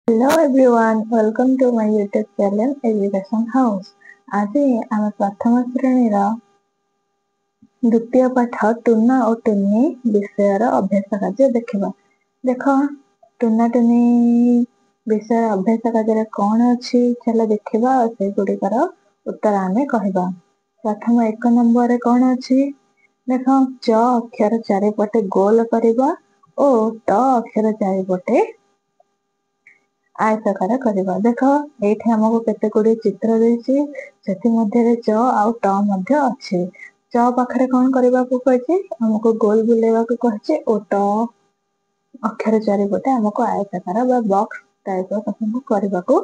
Hello everyone, welcome to my YouTube channel Education House. ଆଜି ଆମେ ପ୍ରଥମ ଶ୍ରେଣୀର ଦ୍ୱିତୀୟ ପାଠ ଟୁନା ଓ ଟୁନି ବିଷୟର ଅଭ୍ୟାସ କାର୍ଯ୍ୟ ଦେଖିବା। ଦେଖ ଟୁନା ଟୁନି ବିଷୟ ଅଭ୍ୟାସ କାର୍ଯ୍ୟରେ କଣ ଅଛି ଚାଲ ଦେଖିବା ଆଉ ସେଗୁଡ଼ିକର ଉତ୍ତର ଆମେ କହିବା। ପ୍ରଥମ 1 ନମ୍ବରରେ କଣ ଅଛି? ଦେଖ ଚ ଅକ୍ଷର ଚାରିପଟେ ଗୋଲ କରିବା ଓ ଟ ଅକ୍ଷର ଚାରିପଟେ ଆୟତାକାର କରିବା। ଦେଖ ଏଇଠି ଆମକୁ କେତେ ଗୁଡ଼ିଏ ଚିତ୍ର ଦେଇଛି, ସେଥିମଧ୍ୟରେ ଚ ଆଉ ଟ ମଧ୍ୟ ଅଛି। ଚ ପାଖରେ କଣ କରିବାକୁ କହିଛି? ଆମକୁ ଗୋଲ ବୁଲେଇବାକୁ କହିଛି ଓ ଟ ଅକ୍ଷର ଚାରିପଟେ ଆମକୁ ଆୟତାକାର ବା ବକ୍ସ ଟାଇପର କରିବାକୁ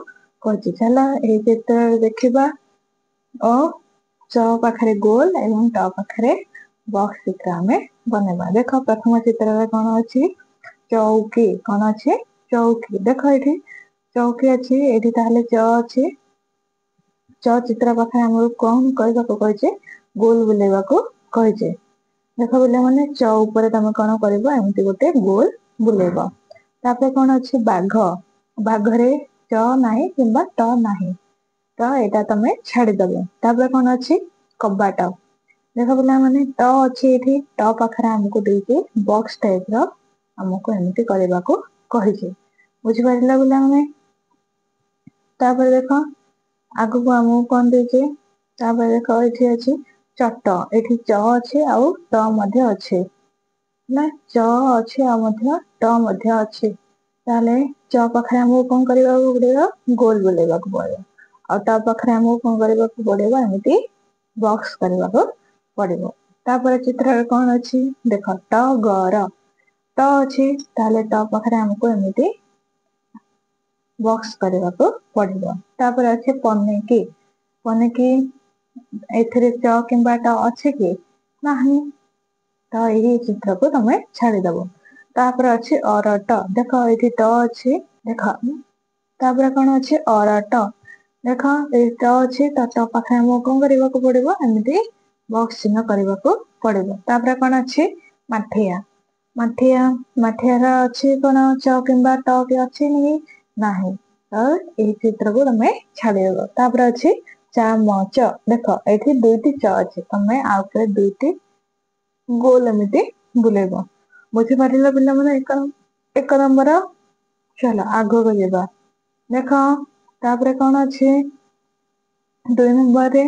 କହିଛି। ଚାଲ ଏହି ଚିତ୍ରରେ ଦେଖିବା ଓ ଚ ପାଖରେ ଗୋଲ ଏବଂ ଟ ପାଖରେ ବକ୍ସ ଚିତ୍ର ଆମେ ବନେଇବା। ଦେଖ ପ୍ରଥମ ଚିତ୍ରରେ କଣ ଅଛି? ଚଉକି। କଣ ଅଛି? ଚଉକି। ଦେଖ ଏଠି ଚଉକି ଅଛି, ଏଠି ତାହେଲେ ଚ ଅଛି। ଚ ଚିତ୍ର ପାଖରେ ଆମକୁ କଣ କରିବାକୁ କହିছে? ଗୋଲ ବୁଲେଇବାକୁ କହିছে। ଦେଖ ପିଲାମାନେ ଚ ଉପରେ ତମେ କଣ କରିବ? ଏମିତି ଗୋଟେ ଗୋଲ ବୁଲେଇବ। ତାପରେ କଣ ଅଛି? ବାଘ। ବାଘରେ ଚ ନାହିଁ କିମ୍ବା ଟ ନାହିଁ, ତ ଏଇଟା ତମେ ଛାଡିଦବ। ତାପରେ କଣ ଅଛି? କବାଟ। ଦେଖ ପିଲାମାନେ ଟ ଅଛି ଏଠି, ଟ ପାଖରେ ଆମକୁ ଦେଇଛି ବକ୍ସ ଟାଇପର, ଆମକୁ ଏମିତି କରିବାକୁ କହିଛି। ବୁଝିପାରିଲ ପିଲାମାନେ? ତାପରେ ଦେଖ ଆଗକୁ ଆମକୁ କଣ ଦେଇଛି? ତାପରେ ଦେଖ ଏଠି ଅଛି ଚଟ। ଏଠି ଚ ଅଛି ଆଉ ଟ ମଧ୍ୟ ଅଛି ନା, ଚ ଅଛି ଆଉ ମଧ୍ୟ ଟ ମଧ୍ୟ ଅଛି। ତାହେଲେ ଚ ପାଖରେ ଆମକୁ କଣ କରିବାକୁ ପଡିବ? ଗୋଲ ବୁଲେଇବାକୁ ପଡିବ। ଆଉ ଟ ପାଖରେ ଆମକୁ କଣ କରିବାକୁ ପଡିବ? ଏମିତି ବକ୍ସ କରିବାକୁ ପଡିବ। ତାପରେ ଚିତ୍ରରେ କଣ ଅଛି? ଦେଖ ଟଗର। ଟ ଅଛି, ତାହେଲେ ଟ ପାଖରେ ଆମକୁ ଏମିତି ବକ୍ସ କରିବାକୁ ପଡିବ। ତାପରେ ଅଛି ପନିକି। ପନିକି ଏଥିରେ ଚ କିମ୍ବା ଟ ଅଛି କି? ନାହିଁ, ତ ଏହି ଚିତ୍ରକୁ ତମେ ଛାଡିଦବ। ତାପରେ ଅଛି ଅରଟ। ଦେଖ ଏଇଠି ଟ ଅଛି, ଦେଖ ତାପରେ କଣ ଅଛି? ଅରଟ। ଦେଖ ଏଇ ଟ ଅଛି, ତ ଟ ପାଖରେ ଆମକୁ କଣ କରିବାକୁ ପଡିବ? ଏମିତି ବକ୍ସ ଚିହ୍ନ କରିବାକୁ ପଡିବ। ତାପରେ କଣ ଅଛି? ମାଠିଆ। ମାଠିଆ। ମାଠିଆର ଅଛି କଣ ଚ କିମ୍ବା ଟ କି ଅଛି କି? ନାହିଁ, ତ ଏହି ଚିତ୍ରକୁ ତମେ ଛାଡିଦବ। ତାପରେ ଅଛି ଚାମଚ। ଦେଖ ଏଇଠି ଦୁଇଟି ଚ ଅଛି, ତମେ ଆଉ ଥରେ ଦୁଇଟି ଗୋଲ ଏମିତି ବୁଲେଇବ। ବୁଝିପାରିଲ ପିଲାମାନେ 1 ନମ୍ବର? ଚାଲ ଆଗକୁ ଯିବା। ଦେଖ ତାପରେ କଣ ଅଛି? 2 ନମ୍ବରରେ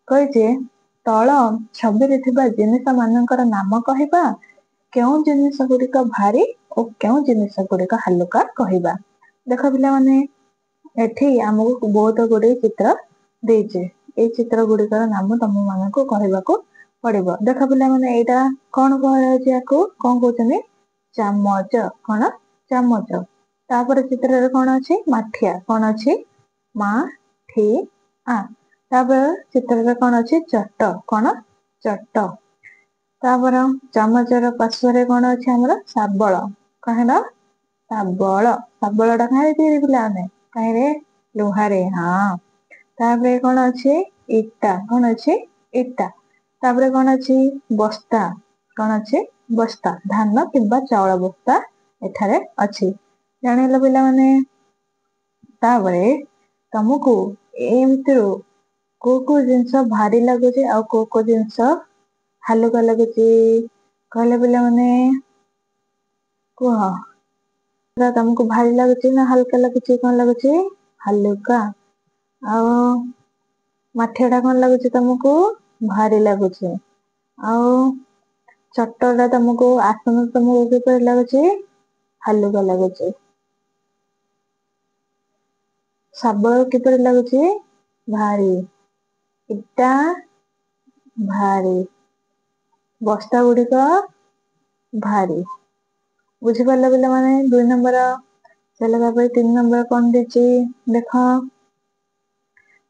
କହିଛି ତଳ ଛବିରେ ଥିବା ଜିନିଷ ମାନଙ୍କର ନାମ କହିବା। କେଉଁ ଜିନିଷ ଗୁଡିକ ଭାରି ଓ କେଉଁ ଜିନିଷ ଗୁଡିକ ହାଲୁକା କହିବା। ଦେଖ ପିଲାମାନେ ଏଠି ଆମକୁ ବହୁତ ଗୁଡିଏ ଚିତ୍ର ଦେଇଛି। ଏଇ ଚିତ୍ର ଗୁଡିକର ନାମ ତମ ମାନଙ୍କୁ କହିବାକୁ ପଡିବ। ଦେଖ ପିଲାମାନେ ଏଇଟା କଣ କୁହାଯାଉଛି? ୟାକୁ କଣ କହୁଛନ୍ତି? ଚାମଚ। କଣ? ଚାମଚ। ତାପରେ ଚିତ୍ରରେ କଣ ଅଛି? ମାଠିଆ। କଣ ଅଛି? ମା-ଠି-ଆ। ତାପରେ ଚିତ୍ରରେ କଣ ଅଛି? ଚଟ। କଣ? ଚଟ। ତାପରେ ଚାମଚର ପାର୍ଶ୍ଵରେ କଣ ଅଛି ଆମର? ଶାବଳ। କଣ ହେଲା? ଶାବଳ। ଶାବଳ ଟା କାହିଁରେ ତିଆରି ପିଲାମାନେ? କାହିଁରେ? ଲୁହାରେ। ହଁ। ତାପରେ କଣ ଅଛି? ଇଟା। କଣ ଅଛି? ଇଟା। ତାପରେ କଣ ଅଛି? ବସ୍ତା। କଣ ଅଛି? ବସ୍ତା। ଧାନ କିମ୍ବା ଚାଉଳ ବସ୍ତା ଏଠାରେ ଅଛି। ଜାଣିଲ ପିଲାମାନେ? ତାପରେ ତମକୁ ଏଇ ଭିତରୁ କୋଉ କୋଉ ଜିନିଷ ଭାରି ଲାଗୁଛି ଆଉ କୋଉ କୋଉ ଜିନିଷ ହାଲୁକା ଲାଗୁଛି କହିଲେ ପିଲାମାନେ? କୁହ। ତମକୁ ଭାରି ଲାଗୁଛି ନା ହାଲକା ଲାଗୁଛି? କଣ ଲାଗୁଛି? ହାଲୁକା। ଆଉ ମାଠିଆ ଟା କଣ ଲାଗୁଛି ତମକୁ? ଭାରି ଲାଗୁଛି। ଆଉ ଚଟ ଟା ତମକୁ ଆସନ ତମକୁ କିପରି ଲାଗୁଛି? ହାଲୁକା ଲାଗୁଛି। ଶାବଳ କିପରି ଲାଗୁଛି? ଭାରି। ଇଟା ଭାରି। ବସ୍ତା ଗୁଡିକ ଭାରି। ବୁଝିପାରିଲ ପିଲାମାନେ? 2 ନମ୍ବର। ଚାଲ ତାପରେ 3 ନମ୍ବର କଣ ଦେଇଛି ଦେଖ।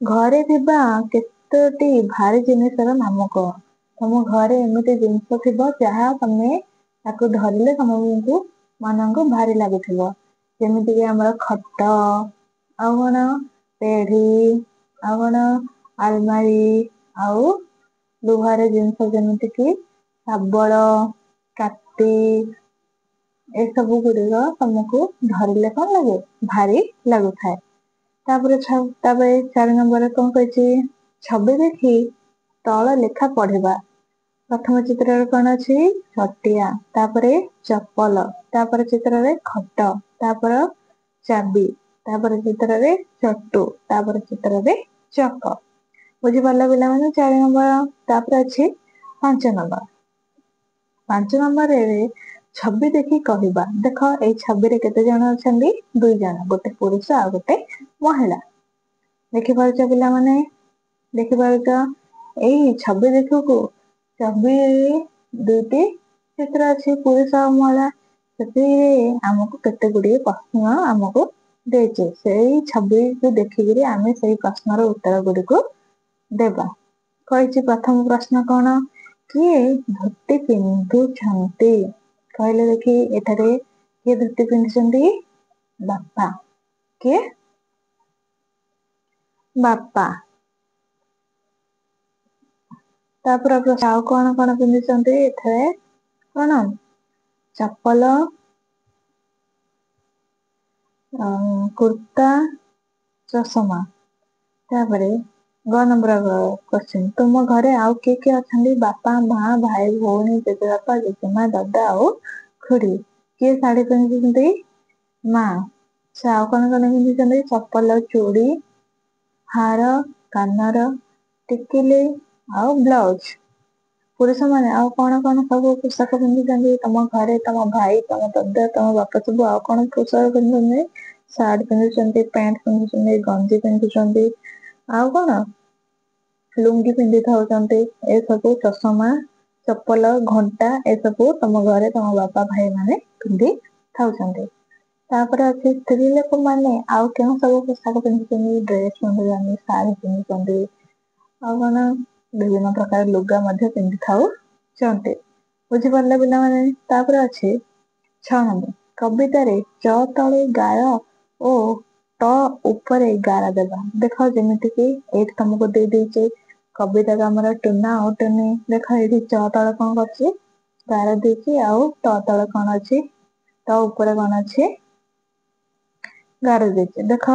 ଘରେ ଥିବା କେତୋଟି ଭାରି ଜିନିଷର ନାମ କହ? ତମ ଘରେ ଏମିତି ଜିନିଷ ଥିବ ଯାହା ତମେ ତାକୁ ଧରିଲେ ତମକୁ ମାନଙ୍କୁ ଭାରି ଲାଗୁଥିବ। ଯେମିତିକି ଆମର ଖଟ, ଆଉ କଣ ପେଢୀ, ଆଉ କଣ ଆଲମାରି, ଆଉ ଲୁହାର ଜିନିଷ ଯେମିତି କିି ଶାବଳ, କାଟି ए सबु गुड़िक तुमको धरिले कौन लगे भारी लगुଥାଏ। तापर 4 नंबर कौन कहछि छवि देखी तଳ ଲେଖା ପଢିବା। प्रथम चित्र कौन अच्छी छटिया तापर चप्पल तापर चित्र रे खट तापर चाबी तापर चित्र रे चटू तापर चित्र रे चक। बुझी पारला पिला माने 4 नंबर। तापर अच्छी 5 नंबर। 5 नंबर रे छवि देखी कहवा। देख ए छवि रे केते जण अछंदी 2 जण गोटे पुरुष आ गोटे महिला। देखि पारुछ पिला माने देखि पारुछ एई छवि देखू छवि दुईटी चित्र अच्छी पुरुष और महिला ସେଥିରେ ଆମକୁ କେତେ ଗୁଡିଏ ପ୍ରଶ୍ନ ଆମକୁ ଦେଇଛି ସେଇ ଛବିକୁ ଦେଖିକିରି ଆମେ ସେଇ ପ୍ରଶ୍ନର ଉତ୍ତର ଗୁଡିକୁ ଦେବା। କହିଛି ପ୍ରଥମ ପ୍ରଶ୍ନ କଣ କିଏ ଧୋତି ପିନ୍ଧୁଛନ୍ତି କହିଲେ ଦେଖି ଏଠାରେ କିଏ ଧୋତି ପିନ୍ଧୁଛନ୍ତି ବାପା। କିଏ ବାପା। ତାପରେ ଆଉ କଣ କଣ ପିନ୍ଧିଛନ୍ତି ଏଠାରେ କଣ ଚପଲ କୁର୍ତ୍ତା ଚଷମା। ତାପରେ ଗ ନମ୍ବର କ୍ୱେଶ୍ଚିନ୍ ତୁମ ଘରେ ଆଉ କିଏ କିଏ ଅଛନ୍ତି ବାପା ମା ଭାଇ ଭଉଣୀ ଜେଜେବାପା ଜେଜେମା ଦାଦା ଆଉ ଖୁଡି। କିଏ ଶାଢୀ ପିନ୍ଧିଛନ୍ତି ମା। ସେ ଆଉ କଣ କଣ ପିନ୍ଧିଛନ୍ତି ଚପଲ ଚୁଡି ହାର କାନର ଟିକିଲି ଆଉ ବ୍ଲାଉଜ। ପୁରୁଷ ମାନେ ଆଉ କଣ କଣ ସବୁ ପୋଷାକ ପିନ୍ଧୁଛନ୍ତି ତମ ଘରେ ତମ ଭାଇ ତମ ଦାଦା ତମ ବାପା ସବୁ ଆଉ କଣ ପୋଷାକ ପିନ୍ଧୁଛନ୍ତି ସାର୍ଟ ପିନ୍ଧୁଛନ୍ତି ପ୍ୟାଣ୍ଟ ପିନ୍ଧୁଛନ୍ତି ଗଞ୍ଜି ପିନ୍ଧୁଛନ୍ତି ଆଉ କଣ ଲୁଙ୍ଗି ପିନ୍ଧି ଥାଉଛନ୍ତି ଏସବୁ ଚଷମା ଚପଲ ଘଣ୍ଟା ଏସବୁ ତମ ଘରେ ତମ ବାପା ଭାଇ ମାନେ ପିନ୍ଧି ଥାଉଛନ୍ତି। ତାପରେ ଅଛି ସ୍ତ୍ରୀ ଲୋକ ମାନେ ଆଉ କେଉଁ ସବୁ ପୋଷାକ ପିନ୍ଧୁଛନ୍ତି ଡ୍ରେସ ପିନ୍ଧୁଛନ୍ତି ଶାଢୀ ପିନ୍ଧୁଛନ୍ତି ଆଉ କଣ ବିଭିନ୍ନ ପ୍ରକାର ଲୁଗା ମଧ୍ୟ ପିନ୍ଧି ଥାଉଛନ୍ତି। ବୁଝିପାରିଲେ ପିଲାମାନେ। ତାପରେ ଅଛି 6 ନମ୍ବର କବିତାରେ ଚ ତଳେ ଗାଳ ଓ ଟ ଉପରେ ଗାର ଦେବା। ଦେଖ ଯେମିତି କିି ଏଇଠି ତମକୁ ଦେଇ ଦେଇଛି କବିତା ଆମର ଟୁନା ଆଉ ଟୁନି। ଦେଖ ଏଇଠି ଚ ତଳେ କଣ କରୁଛି ଗାର ଦେଇଛି ଆଉ ତ ତଳେ କଣ ଅଛି ତ ଉପରେ କଣ ଅଛି ଗାର ଦେଇଛି। ଦେଖ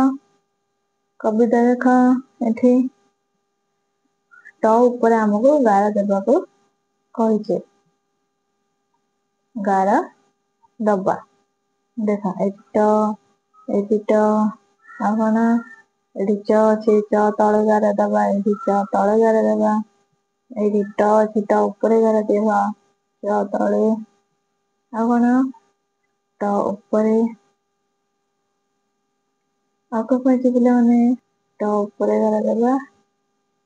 କବିତା ଦେଖ ଏଠି ତ ଉପରେ ଆମକୁ ଗାର ଦେବାକୁ କହିଛି। ଗାର ଦବା। ଦେଖ ଏଠି ଟ ଏଠି ଟ ଆଉ କଣ ଏଠି ଚ ଅଛି ଚ ତଳେ ଗାର ଦବା ଏଠି ଚ ତଳେ ଗାର ଦବା ଏଇଠି ଟ ଅଛି ଟ ଉପରେ ଗାର ଦେବା ଚ ତଳେ ଆଉ କଣ ଟ ଉପରେ ଆଉ କଣ କହିଛି ପିଲାମାନେ ଟ ଉପରେ ଗାର ଦେବା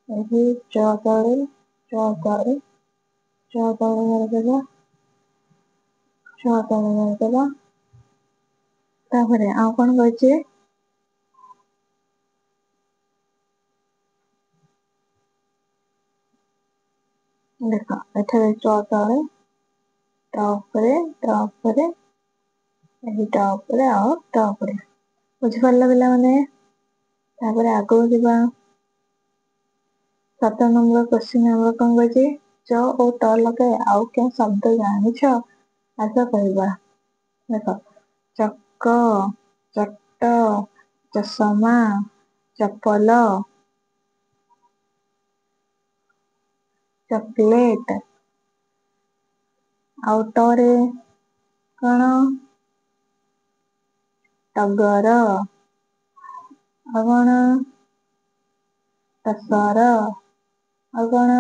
ଏଠି ଚ ତଳେ ଚ ତଳେ ଚ ତଳେ ଗାର ଦେବା ଚ ତଳେ ଗାର ଦେବା। ତାପରେ ଆଉ କଣ କହିଛି ଦେଖ ଏଠାରେ ଚ ତଳେ ଟ ଉପରେ ଟ ଉପରେ ଏଠି ଟ ଉପରେ ଆଉ ଟ ଉପରେ। ବୁଝିପାରିଲ ପିଲାମାନେ। ତାପରେ ଆଗକୁ ଯିବା 7 ନମ୍ବର କୋଶ୍ଚିନ୍ ଆମର କଣ କହିଛି ଚ ଓ ଟ ଲଗାଇ ଆଉ କେଉଁ ଶବ୍ଦ ଜାଣିଛ ଆସ କହିବା। ଦେଖ ଚକ ଚଟ ଚଷମା ଚପଲ ଚକଲେଟ ଆଉ ଟ ରେ କଣ ଟଗର ଆଉ କଣ ଟସର ଆଉ କଣ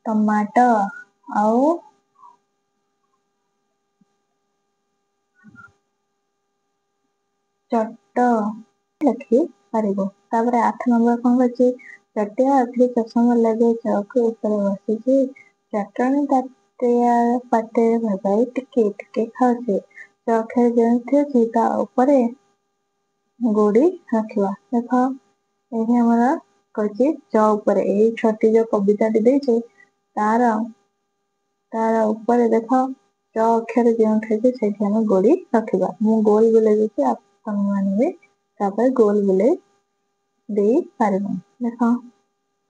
ଟମାଟୋ ଆଉ ଚଟ ଲେଖି ପାରିବ। ତାପରେ 8 ନମ୍ବର କଣ କହିଛି ଚଟିଆ ଆଖିରେ ଚଷମା ଲଗାଇ ଚୌକି ଉପରେ ବସିଛି ଚଟଣି ତାଟିଆ ପାଟିରେ ଭଗାଇ ଟିକେ ଟିକେ ଖାଉଛି। ଚ ଅକ୍ଷର ଯେଉଁଠି ଅଛି ତା ଉପରେ ଗୋଡ଼ି ରଖିବା। ଦେଖ ଏଇଠି ଆମର କହିଛି ଚ ଉପରେ ଏଇ ଛୁଆଟି ଯୋଉ କବିତାଟି ଦେଇଛି ତାର ଉପରେ ଦେଖ ଚ ଅକ୍ଷର ଯେଉଁଠି ଅଛି ସେଇଠି ଆମେ ଗୋଡ଼ି ରଖିବା। ମୁଁ ଗୋଲ ବୁଲେଇ ଦେଇଛି ତମ ମାନେ ବି ତାପରେ ଗୋଲ ବୁଲେଇ ଦେଇ ପାରିବ। ଦେଖ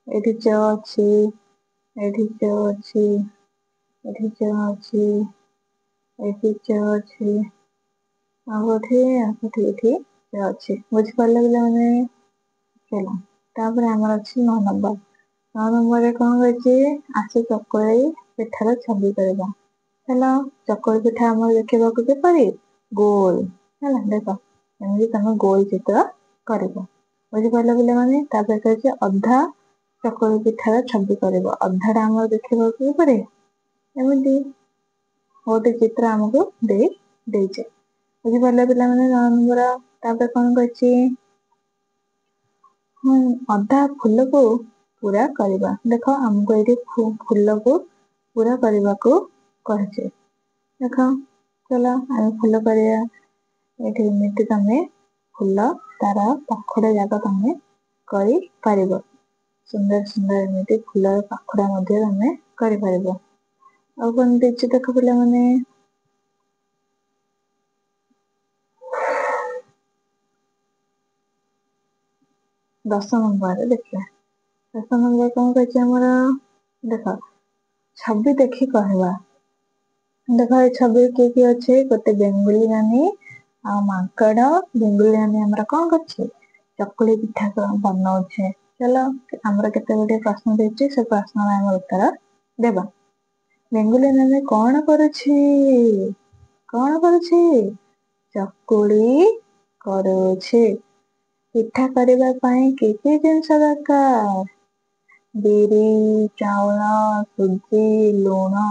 ଏଇଠି ଚ ଅଛି ଏଇଠି ଚ ଅଛି ଏଠି ଚ ଅଛି, ଏଠି ଚ ଅଛି, ଆଉ ଏଠି ଅଛି। ବୁଝିପାରିଲେ ପିଲାମାନେ? ହେଲା, ତାପରେ ଆମର ଅଛି 9 ନମ୍ବର। 9 ନମ୍ବରରେ କଣ କହିଛି? ଆସେ ଚକୁଳି ପିଠାର ଛବି କରିବା। ହେଲା, ଚକୁଳି ପିଠା ଆମର ଦେଖିବାକୁ କିପରି? ଗୋଲ। ହେଲା, ଦେଖ ଏମିତି ତମେ ଗୋଲ ଚିତ୍ର କରିବ। ବୁଝିପାରିଲ ପିଲାମାନେ? ତାପରେ କହିଛି ଅଧା ଚକୁଳି ପିଠାର ଛବି କରିବ। ଅଧା ଟା ଆମର ଦେଖିବାକୁ କିପରି? ଏମିତି ଗୋଟେ ଚିତ୍ର ଆମକୁ ଦେଇଛି। ବୁଝିପାରିଲେ ପିଲାମାନେ? 9 ନମ୍ବର। ତାପରେ କଣ କହିଛି? ଅଧା ଫୁଲକୁ ପୁରା କରିବା। ଦେଖ ଆମକୁ ଏଇଠି ଫୁଲକୁ ପୁରା କରିବାକୁ କହିଛି। ଦେଖ, ଚାଲ ଆମେ ଫୁଲ କରିବା। ଏଠି ଏମିତି ତମେ ଫୁଲ ତାର ପାଖୁଡା ଯାକ ତମେ କରିପାରିବ। ସୁନ୍ଦର ସୁନ୍ଦର ଏମିତି ଫୁଲର ପାଖୁଡା ମଧ୍ୟ ତମେ କରିପାରିବ। ଆଉ କଣ ଦେଇଛି ଦେଖ ପିଲାମାନେ? 10 ନମ୍ବରରେ ଦେଖିବା। 10 ନମ୍ବର କଣ କହିଛି ଆମର? ଦେଖ, ଛବି ଦେଖି କହିବା। ଦେଖ, ଏ ଛବିରେ କିଏ କିଏ ଅଛି? ଗୋଟେ ବେଙ୍ଗୁଲି ନାନୀ ଆଉ ମାଙ୍କଡ। ବେଙ୍ଗୁଲି ନାନୀ ଆମର କଣ କରୁଛି? ଚକୁଳି ପିଠା ବନଉଛି। ଚାଲ, ଆମର କେତେ ଗୁଡିଏ ପ୍ରଶ୍ନ ଦେଇଛି, ସେ ପ୍ରଶ୍ନର ଆମେ ଉତ୍ତର ଦେବା। ବେଙ୍ଗୁଲି ନାନୀ କଣ କରୁଛି? କଣ କରୁଛି? ଚକୁଳି କରୁଛି। ପିଠା କରିବା ପାଇଁ କି କି ଜିନିଷ ଦରକାର? ବିରି, ଚାଉଳ, ସୁଜି, ଲୁଣ,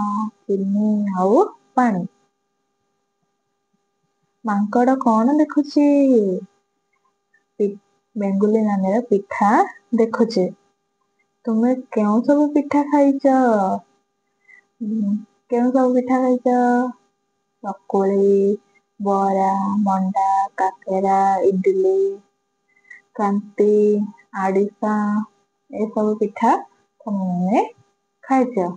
ଚିନି ଆଉ ପାଣି। ମାଙ୍କଡ କଣ ଦେଖୁଛି? ବେଙ୍ଗୁଲି ନାନୀର ପିଠା ଦେଖୁଛି। ତୁମେ କେଉଁ ସବୁ ପିଠା ଖାଇଛ? କେଉଁ ସବୁ ପିଠା ଖାଇଛ? ଚକୁଳି, ବରା, ମଣ୍ଡା, କାକେରା, ଇଡିଲି, କାନ୍ତି, ଆଡିଶା ଏସବୁ ପିଠା ତମେ ଖାଇଛ।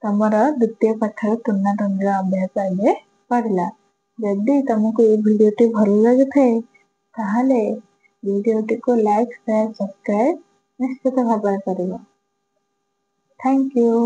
ତମର ଦ୍ଵିତୀୟ ପାଠର ତୁଳନା ତନ୍ଦ୍ର ଅଭ୍ୟାସ ଏବେ ସରିଲା। ଯଦି ତମକୁ ଏଇ ଭିଡିଓଟି ଭଲ ଲାଗୁଥାଏ, ତାହେଲେ ଭିଡିଓଟିକୁ ଲାଇକ୍, ସେୟାର, ସବସ୍କ୍ରାଇବ ନିଶ୍ଚିତ ଭାବରେ କରିବ। Thank you.